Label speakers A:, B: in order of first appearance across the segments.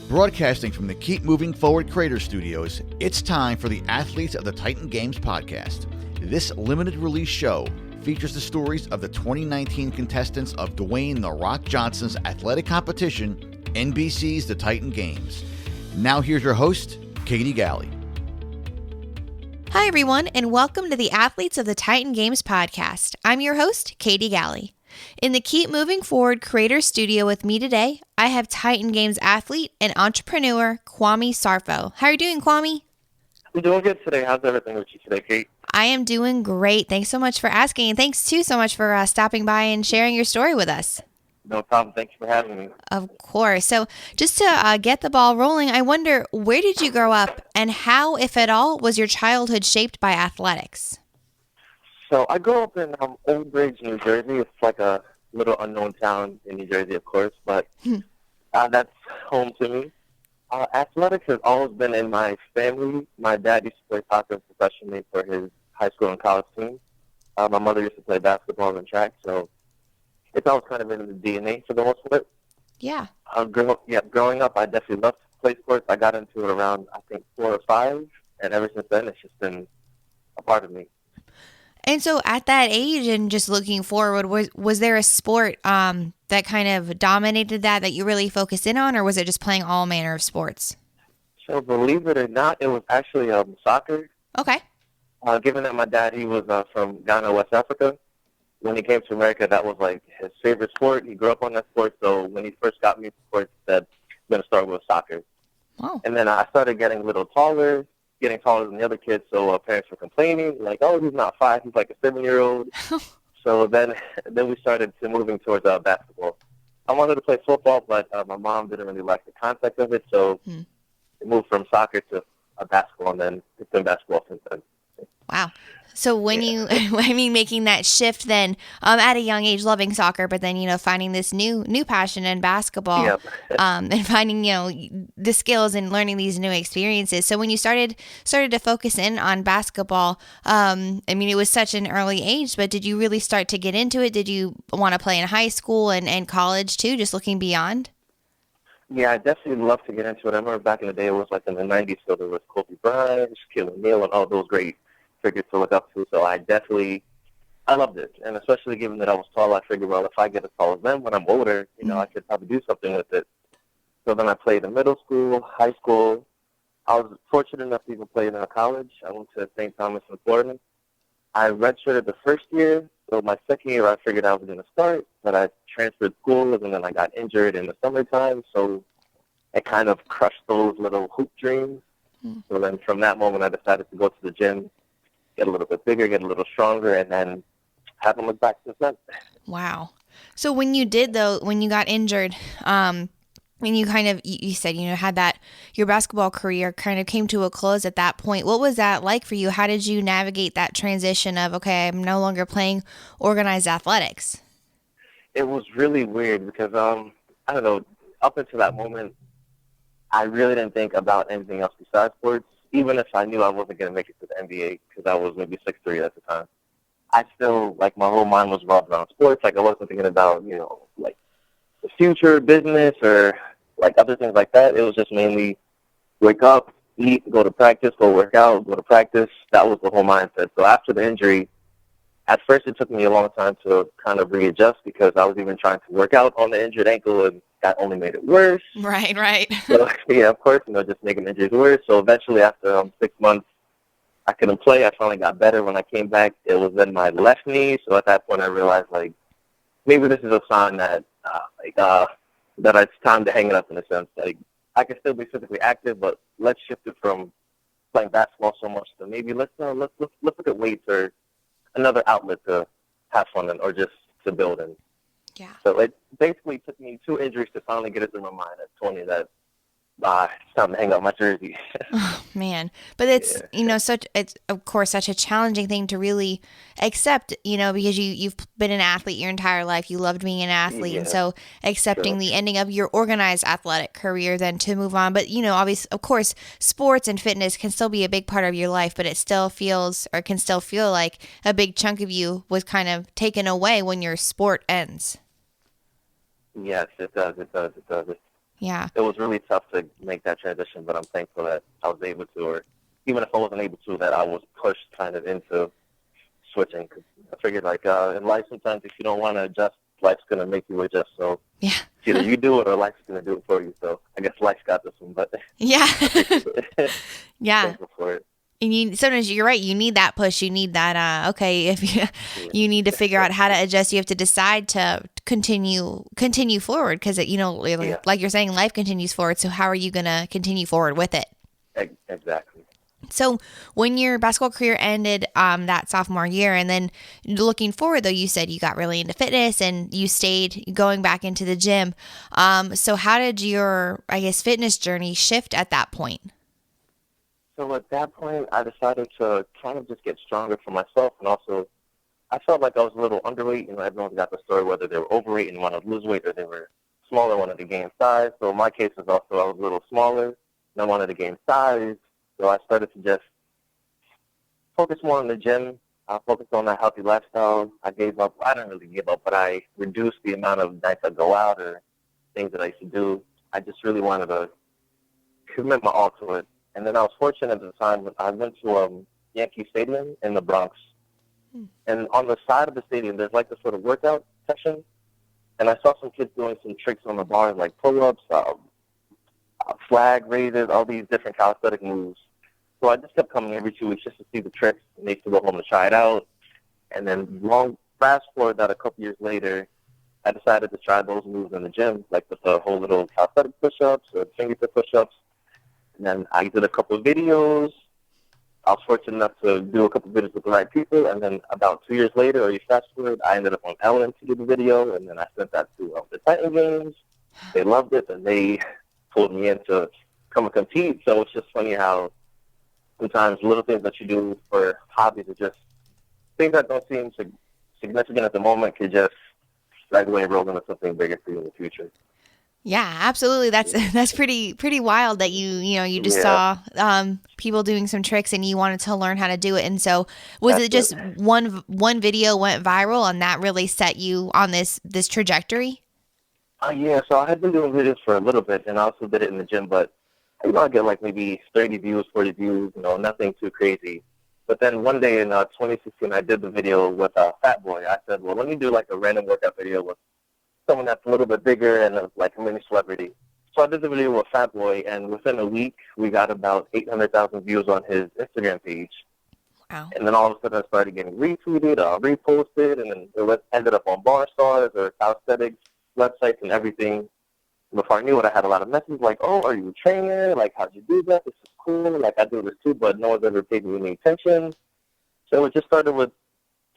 A: Broadcasting from the Keep Moving Forward Creator Studios, it's time for the Athletes of the Titan Games podcast. This limited release show features the stories of the 2019 contestants of Dwayne "The Rock" Johnson's athletic competition, NBC's The Titan Games. Now here's your host, Katie Galley.
B: Hi everyone, and welcome to the Athletes of the Titan Games podcast. I'm your host, Katie Galley. In the Keep Moving Forward Creator Studio with me today, I have Titan Games athlete and entrepreneur Kwame Sarfo. How are you doing, Kwame?
C: I'm doing good today. How's everything with you today, Kate?
B: I am doing great. Thanks so much for asking, and thanks too so much for stopping by and sharing your story with us.
C: No problem. Thank you for having me.
B: Of course. So just to get the ball rolling, I wonder, where did you grow up, and how, if at all, was your childhood shaped by athletics?
C: So I grew up in Old Bridge, New Jersey. It's like a little unknown town in New Jersey, of course, but that's home to me. Athletics has always been in my family. My dad used to play soccer professionally for his high school and college team. My mother used to play basketball and track, so it's always kind of in the DNA for the most part.
B: Yeah.
C: Growing up, I definitely loved to play sports. I got into it around, I think, 4 or 5, and ever since then, it's just been a part of me.
B: And so at that age and just looking forward, was there a sport that kind of dominated that you really focused in on, or was it just playing all manner of sports?
C: So believe it or not, it was actually soccer.
B: Okay.
C: Given that my dad, he was from Ghana, West Africa, when he came to America, that was like his favorite sport. He grew up on that sport, so when he first got me into sports, he said, I'm going to start with soccer.
B: Wow.
C: And then I started getting a little taller, getting taller than the other kids, so parents were complaining, like, oh, he's not 5, he's like a 7-year-old. So then we started to moving towards basketball. I wanted to play football, but my mom didn't really like the concept of it, so it moved from soccer to basketball, and then it's been basketball since then.
B: Wow. So when making that shift then at a young age, loving soccer, but then, finding this new passion in basketball, and finding, the skills and learning these new experiences. So when you started to focus in on basketball, it was such an early age, but did you really start to get into it? Did you want to play in high school and college too, just looking beyond?
C: Yeah, I definitely love to get into it. I remember back in the day, it was like in the 90s, so there was Kobe Bryant, Shaquille O'Neal, and all those great figures to look up to. So I loved it. And especially given that I was tall, I figured, well, if I get as tall as them when I'm older, I could probably do something with it. So then I played in middle school, high school. I was fortunate enough to even play in college. I went to St. Thomas in Florida. I redshirted the first year. So my second year, I figured I was going to start, but I transferred schools, and then I got injured in the summertime. So it kind of crushed those little hoop dreams. So then from that moment, I decided to go to the gym, get a little bit bigger, get a little stronger, and then haven't looked back since then.
B: Wow. So when you got injured, when you you said, had that, your basketball career kind of came to a close at that point. What was that like for you? How did you navigate that transition of, okay, I'm no longer playing organized athletics?
C: It was really weird because, I don't know, up until that moment, I really didn't think about anything else besides sports. Even if I knew I wasn't going to make it to the NBA because I was maybe 6'3" at the time, I still, my whole mind was revolved around sports. I wasn't thinking about, the future, business, or, other things like that. It was just mainly wake up, eat, go to practice, go work out, go to practice. That was the whole mindset. So after the injury, at first it took me a long time to kind of readjust because I was even trying to work out on the injured ankle, and that only made it worse.
B: Right.
C: So, yeah, of course, just making injuries worse. So eventually, after 6 months, I couldn't play. I finally got better. When I came back, it was in my left knee. So at that point, I realized, maybe this is a sign that that it's time to hang it up in a sense. I can still be physically active, but let's shift it from playing basketball so much to maybe let's look at weights or another outlet to have fun in, or just to build in.
B: Yeah.
C: So it basically took me 2 injuries to finally get it through my mind at 20 that it's time to hang up my jersey.
B: Oh, man. But it's, it's of course such a challenging thing to really accept, because you've been an athlete your entire life. You loved being an athlete.
C: Yeah.
B: And so accepting the ending of your organized athletic career then to move on. But, obviously, of course, sports and fitness can still be a big part of your life, but it still can still feel like a big chunk of you was kind of taken away when your sport ends.
C: Yes, it does.
B: Yeah.
C: it was really tough to make that transition, but I'm thankful that I was able to, or even if I wasn't able to, that I was pushed kind of into switching. Cause I figured, like, in life, sometimes if you don't want to adjust, life's going to make you adjust. So
B: Yeah.
C: either you do it or life's going to do it for you. So I guess life's got this one, but
B: Yeah. Yeah.
C: thankful for it.
B: And sometimes you're right. You need that push. You need that. Okay, if you need to figure out how to adjust, you have to decide to continue forward because like you're saying, life continues forward. So how are you gonna continue forward with it?
C: Exactly.
B: So when your basketball career ended that sophomore year, and then looking forward, though, you said you got really into fitness and you stayed going back into the gym. So how did your, I guess, fitness journey shift at that point?
C: So at that point, I decided to kind of just get stronger for myself, and also I felt like I was a little underweight. Everyone's got the story whether they were overweight and wanted to lose weight, or they were smaller and wanted to gain size. So in my case, was also I was a little smaller and I wanted to gain size. So I started to just focus more on the gym. I focused on that healthy lifestyle. I gave up. I didn't really give up, but I reduced the amount of nights I go out or things that I used to do. I just really wanted to commit my all to it. And then I was fortunate at the time when I went to Yankee Stadium in the Bronx. And on the side of the stadium, there's like this sort of workout section. And I saw some kids doing some tricks on the bars, like pull-ups, flag raises, all these different calisthenic moves. So I just kept coming every 2 weeks just to see the tricks and they used to go home and try it out. And then fast forward that a couple years later, I decided to try those moves in the gym, like with the whole little calisthenic push-ups or fingertip push-ups. And then I did a couple of videos. I was fortunate enough to do a couple of videos with the right people. And then about 2 years later, or you fast forward, I ended up on Ellen to do the video. And then I sent that to the Titan Games. They loved it, and they pulled me in to come and compete. So it's just funny how sometimes little things that you do for hobbies are just things that don't seem significant at the moment could just right away roll into something bigger for you in the future.
B: Yeah, absolutely. That's pretty wild that you just saw people doing some tricks and you wanted to learn how to do it. And so was it just one video went viral and that really set you on this trajectory?
C: Yeah, so I had been doing videos for a little bit, and I also did it in the gym, but I get like maybe 30 views, 40 views, nothing too crazy. But then one day in 2016, I did the video with Fat Boy. I said, well, let me do like a random workout video with someone that's a little bit bigger and like a mini celebrity. So I did the video with Fat Boy, and within a week, we got about 800,000 views on his Instagram page.
B: Wow.
C: And then all of a sudden, I started getting retweeted, reposted, and then it ended up on Bar Stars or Calisthenics websites and everything. Before I knew it, I had a lot of messages like, oh, are you a trainer? Like, how'd you do that? This is cool. Like, I do this too, but no one's ever paid me any attention. So it just started with,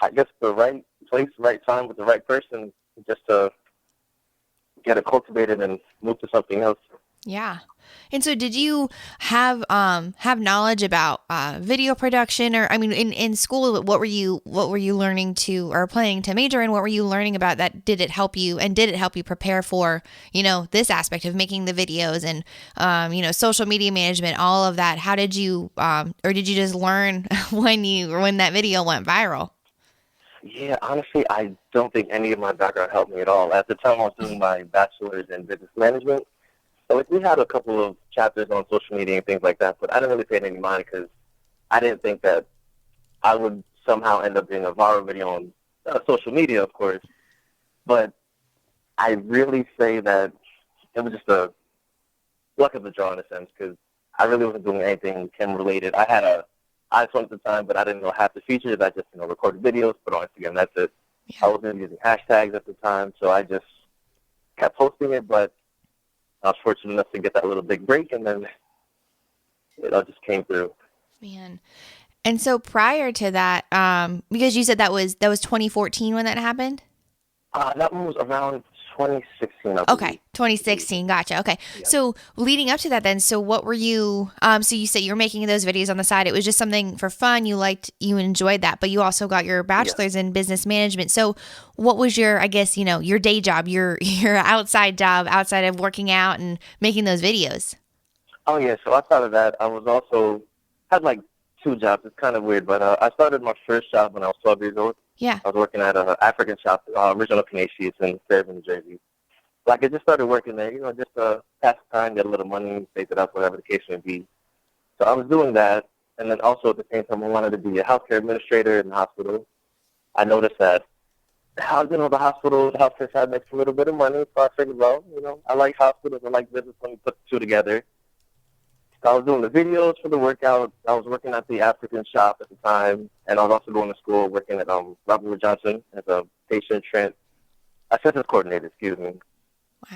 C: I guess, the right place, right time with the right person just to get it cultivated and move to something else.
B: Yeah. And so did you have knowledge about video production, or I mean in school, what were you learning to or planning to major in? What were you learning about that? Did it help you prepare for, this aspect of making the videos and social media management, all of that? How did you or did you just learn when that video went viral?
C: Yeah, honestly, I don't think any of my background helped me at all. At the time, I was doing my bachelor's in business management. So we had a couple of chapters on social media and things like that, but I didn't really pay any mind because I didn't think that I would somehow end up being a viral video on social media, of course. But I really say that it was just a luck of the draw in a sense because I really wasn't doing anything Kim-related. I had an iPhone at the time, but I didn't know half the features. I just recorded videos, put on Instagram, that's it. Yeah. I wasn't using hashtags at the time, so I just kept posting it, but I was fortunate enough to get that little big break, and then it all just came through.
B: Man. And so prior to that, because you said that was 2014 when that happened?
C: That one was around 2016.
B: Okay, 2016. Gotcha. Okay. Yeah. So leading up to that then, so what were you, so you said you were making those videos on the side. It was just something for fun. You enjoyed that, but you also got your bachelor's in business management. So what was your, I guess, your day job, your outside job outside of working out and making those videos?
C: Oh yeah. So outside of that, I was also had like 2 jobs. It's kind of weird, but I started my first job when I was 12 years old.
B: Yeah.
C: I was working at an African shop, Original Canadians in Fairview, New Jersey. like I just started working there, just to pass the time, get a little money, save it up, whatever the case may be. So I was doing that, and then also at the same time I wanted to be a healthcare administrator in the hospital. I noticed that the hospital, the healthcare side makes a little bit of money, so I figured, well, I like hospitals, I like business, let me put the two together. So I was doing the videos for the workout. I was working at the African shop at the time, and I was also going to school working at Robert Wood Johnson as a census coordinator, excuse me.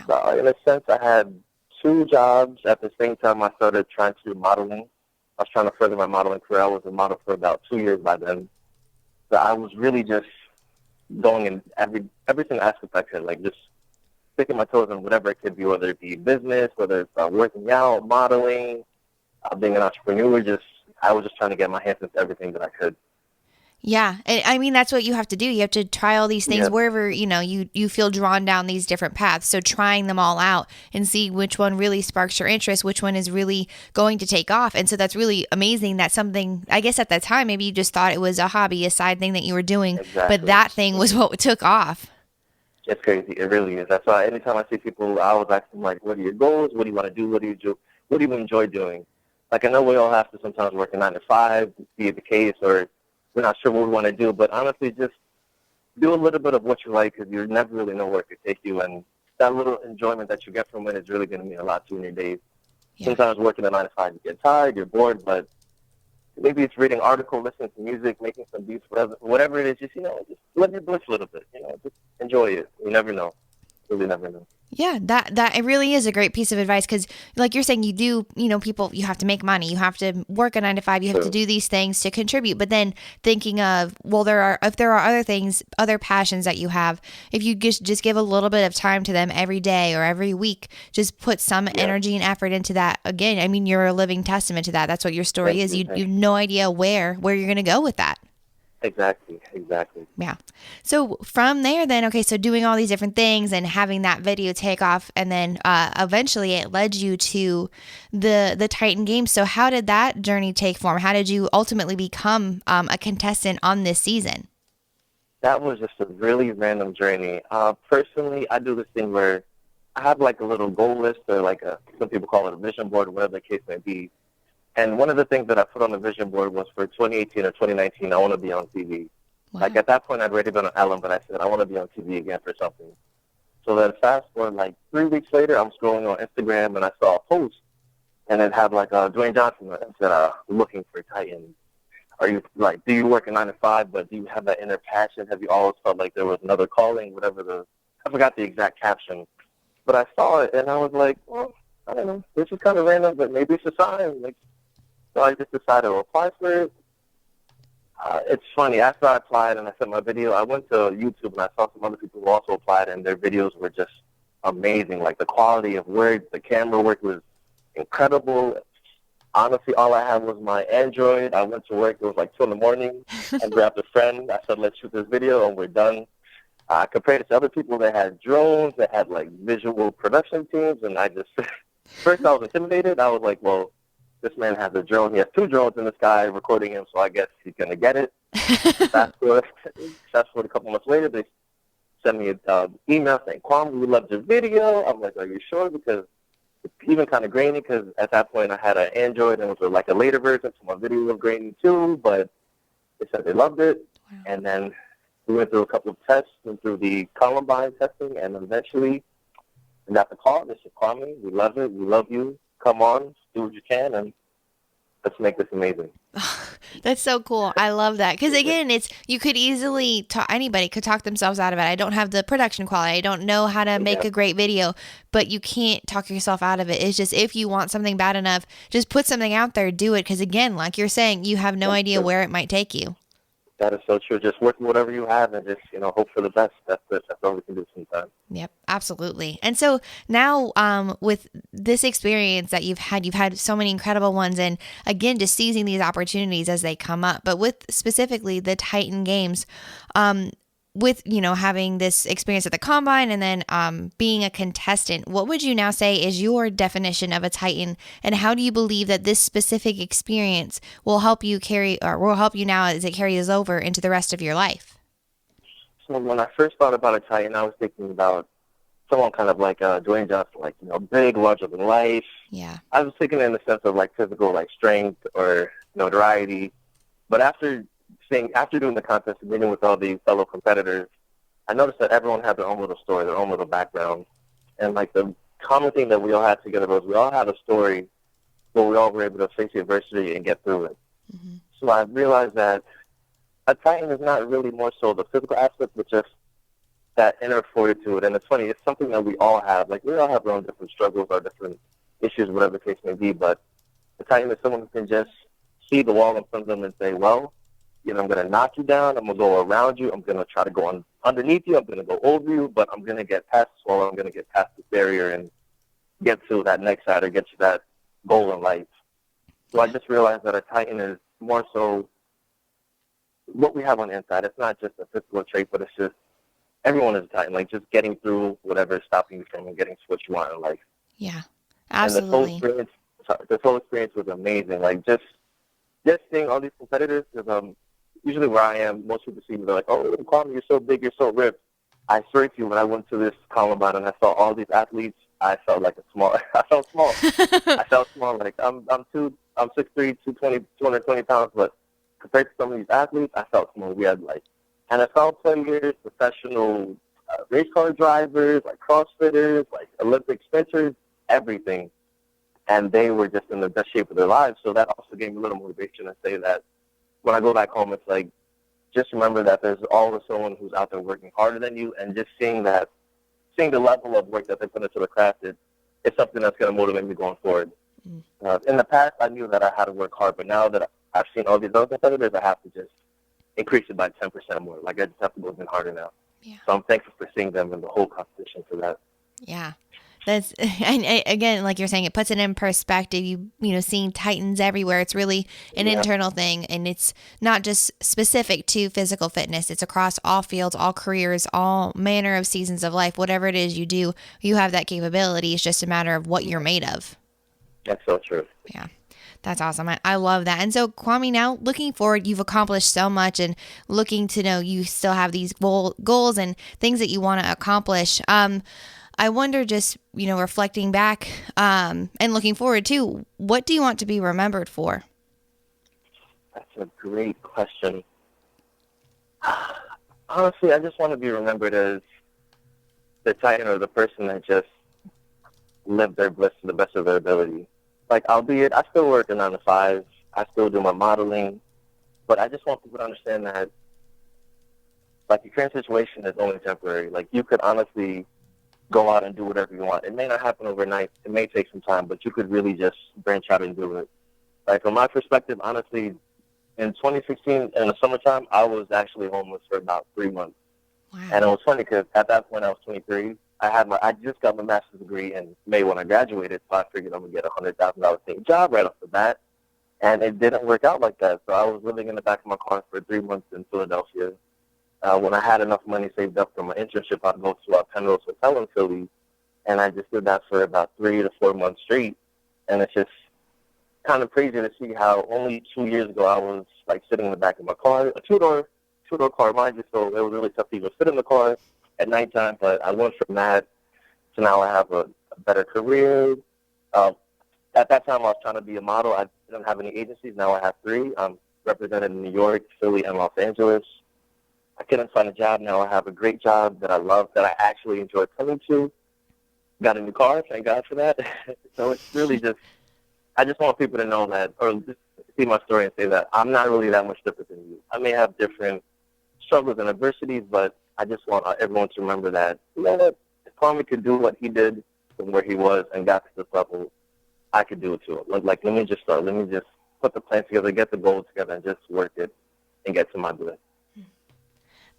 B: Wow.
C: So in a sense, I had two jobs. At the same time, I started trying to do modeling. I was trying to further my modeling career. I was a model for about 2 years by then. So I was really just going in every single aspect I could, like just sticking my toes in whatever it could be, whether it be business, whether it's working out, modeling, being an entrepreneur. I was just trying to get my hands into everything that I could.
B: Yeah. And I mean, that's what you have to do. You have to try all these things wherever, you feel drawn down these different paths. So trying them all out and see which one really sparks your interest, which one is really going to take off. And so that's really amazing. That's something, I guess at that time, maybe you just thought it was a hobby, a side thing that you were doing, but that thing was what took off.
C: It's crazy. It really is. That's why anytime I see people, I always ask them, like, what are your goals? What do you want to do? What do you enjoy doing? Like, I know we all have to sometimes work a 9 to 5, be it the case, or we're not sure what we want to do, but honestly, just do a little bit of what you like, because you never really know where it could take you, and that little enjoyment that you get from it is really going to mean a lot to you in your days. Yeah. Sometimes working a 9 to 5, you get tired, you're bored, but maybe it's reading articles, listening to music, making some beats, whatever it is, just let it bliss a little bit, just enjoy it. You never know. Really never know.
B: Yeah, that it really is a great piece of advice, because like you're saying, you do, people, you have to make money, you have to work a 9 to 5, you have to do these things to contribute. But then thinking of, well, if there are other things, other passions that you have, if you just give a little bit of time to them every day or every week, just put some energy and effort into that. Again, I mean, you're a living testament to that. That's what your story is. You have no idea where you're going to go with that.
C: Exactly.
B: Yeah. So from there then, okay, so doing all these different things and having that video take off, and then eventually it led you to the Titan Games. So how did that journey take form? How did you ultimately become a contestant on this season?
C: That was just a really random journey. Personally, I do this thing where I have like a little goal list, or like some people call it a vision board, or whatever the case may be. And one of the things that I put on the vision board was for 2018 or 2019, I want to be on TV. Wow. Like at that point, I'd already been on Ellen, but I said, I want to be on TV again for something. So then fast forward, like 3 weeks later, I'm scrolling on Instagram, and I saw a post, and it had like Dwayne Johnson, and said, looking for Titan. Are you like, do you work a 9 to 5, but do you have that inner passion? Have you always felt like there was another calling, I forgot the exact caption. But I saw it, and I was like, well, I don't know. This is kind of random, but maybe it's a sign. So I just decided to apply for it. It's funny. After I applied and I sent my video, I went to YouTube and I saw some other people who also applied, and their videos were just amazing. Like the quality of work, the camera work was incredible. Honestly, all I had was my Android. I went to work. It was like 2 in the morning. I grabbed a friend. I said, let's shoot this video, and we're done. Compared it to other people that had drones, that had like visual production teams, and first I was intimidated. I was like, well, this man has a drone. He has 2 drones in the sky recording him, so I guess he's going to get it. Fast forward a couple months later, they sent me an email saying, Kwame, we loved your video. I'm like, are you sure? Because it's even kind of grainy, because at that point I had an Android, and it was like a later version, so my video was grainy too, but they said they loved it. Wow. And then we went through a couple of tests, went through the Columbine testing, and eventually we got the call. They said, Kwame, we love it. We love you. Come on, do what you can, and let's make this amazing.
B: That's so cool. I love that. Because again, you could easily anybody could talk themselves out of it. I don't have the production quality. I don't know how to make a great video, but you can't talk yourself out of it. It's just, if you want something bad enough, just put something out there, do it. Because again, like you're saying, you have no idea where it might take you.
C: That is so true. Just work with whatever you have and just, hope for the best. That's it. That's all we can do sometimes.
B: Yep, absolutely. And so now with this experience that you've had so many incredible ones, and again, just seizing these opportunities as they come up, but with specifically the Titan Games, with, having this experience at the Combine and then being a contestant, what would you now say is your definition of a Titan, and how do you believe that this specific experience will help you now as it carries over into the rest of your life?
C: So when I first thought about a Titan, I was thinking about someone kind of like Dwayne Johnson, like, big, larger than life.
B: Yeah.
C: I was thinking in the sense of like physical, like strength or notoriety. But after doing the contest and meeting with all these fellow competitors, I noticed that everyone had their own little story, their own little background. And like the common thing that we all had together was we all had a story where we all were able to face the adversity and get through it.
B: Mm-hmm.
C: So I realized that a Titan is not really more so the physical aspect, but just that inner fortitude. And it's funny, it's something that we all have. Like, we all have our own different struggles, our different issues, whatever the case may be. But a Titan is someone who can just see the wall in front of them and say, well, I'm going to knock you down. I'm going to go around you. I'm going to try to go underneath you. I'm going to go over you, but I'm going to get past this wall. I'm going to get past this barrier and get to that next side or get to that goal in life. So I just realized that a Titan is more so what we have on the inside. It's not just a physical trait, but it's just everyone is a Titan. Like, just getting through whatever is stopping you from getting to what you want in life.
B: Yeah, absolutely.
C: And the whole experience was amazing. Like, just seeing all these competitors, because usually where I am, most people see me, they're like, oh, Kwame, you're so big, you're so ripped. I swear to you, when I went to this Columbine and I saw all these athletes, I felt like I felt small. I felt small. Like, I'm 6'3", 220 pounds, but compared to some of these athletes, I felt small. We had like NFL players, professional race car drivers, like CrossFitters, like Olympic sprinters, everything. And they were just in the best shape of their lives. So that also gave me a little motivation to say that when I go back home, it's like, just remember that there's always someone who's out there working harder than you, and just seeing the level of work that they put into the craft, it's something that's going to motivate me going forward. In the past, I knew that I had to work hard, but now that I've seen all these other competitors, I have to just increase it by 10% more. Like, I just have to go even harder now.
B: Yeah.
C: So I'm thankful for seeing them in the whole competition for that.
B: Yeah. And again, like you're saying, it puts it in perspective. Seeing Titans everywhere. It's really an internal thing, and it's not just specific to physical fitness. It's across all fields, all careers, all manner of seasons of life. Whatever it is you do, you have that capability. It's just a matter of what you're made of.
C: That's so true.
B: Yeah. That's awesome. I love that. And so, Kwame, now looking forward, you've accomplished so much, and looking to know you still have these goals and things that you want to accomplish. I wonder, just, reflecting back and looking forward too, what do you want to be remembered for?
C: That's a great question. Honestly, I just want to be remembered as the Titan, or the person that just lived their bliss to the best of their ability. Like, albeit, I still work a 9 to 5. I still do my modeling. But I just want people to understand that, like, your current situation is only temporary. Like, you could honestly go out and do whatever you want. It may not happen overnight. It may take some time, but you could really just branch out and do it. Like, from my perspective, honestly, in 2016, in the summertime, I was actually homeless for about 3 months.
B: Wow.
C: And it was funny because at that point I was 23. I just got my master's degree in May when I graduated, so I figured I'm going to get a $100,000 paying job right off the bat. And it didn't work out like that. So I was living in the back of my car for 3 months in Philadelphia. When I had enough money saved up from my internship, I'd go to a Penrose Hotel in Philly, and I just did that for about 3 to 4 months straight. And it's just kind of crazy to see how only 2 years ago I was like sitting in the back of my car, a two-door car, mind you, so it was really tough to even sit in the car at nighttime. But I went from that to now I have a better career. At that time, I was trying to be a model. I didn't have any agencies. Now I have 3. I'm represented in New York, Philly, and Los Angeles. I couldn't find a job. Now I have a great job that I love, that I actually enjoy coming to. Got a new car. Thank God for that. So it's really just, I just want people to know that, or just see my story and say that I'm not really that much different than you. I may have different struggles and adversities, but I just want everyone to remember that, if Kwame could do what he did from where he was and got to this level, I could do it too. Like, let me just start. Let me just put the plan together, get the goal together, and just work it and get to my bliss.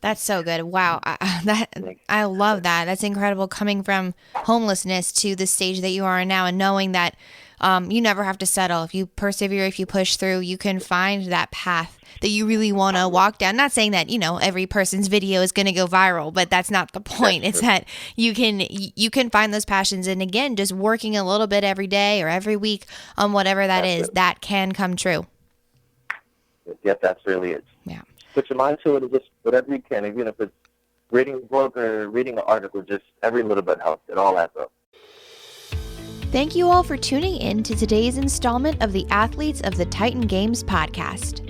B: That's so good. Wow. I love that. That's incredible, coming from homelessness to the stage that you are now, and knowing that you never have to settle. If you persevere, if you push through, you can find that path that you really want to walk down. Not saying that, every person's video is going to go viral, but that's not the point. It's that you can find those passions. And again, just working a little bit every day or every week on whatever that is, that can come true.
C: Yep, that's really it.
B: Yeah.
C: Put your mind to it, and just whatever you can, even if it's reading a book or reading an article, just every little bit helps. It all adds up.
B: Thank you all for tuning in to today's installment of the Athletes of the Titan Games podcast.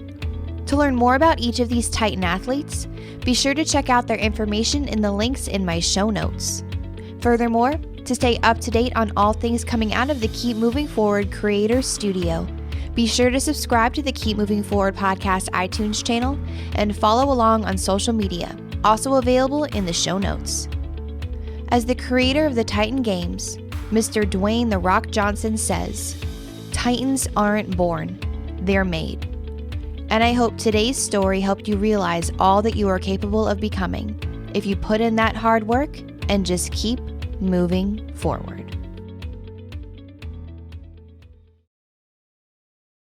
B: To learn more about each of these Titan athletes, be sure to check out their information in the links in my show notes. Furthermore, to stay up to date on all things coming out of the Keep Moving Forward Creators Studio, be sure to subscribe to the Keep Moving Forward podcast iTunes channel and follow along on social media, also available in the show notes. As the creator of the Titan Games, Mr. Dwayne "The Rock" Johnson says, "Titans aren't born, they're made." And I hope today's story helped you realize all that you are capable of becoming if you put in that hard work and just keep moving forward.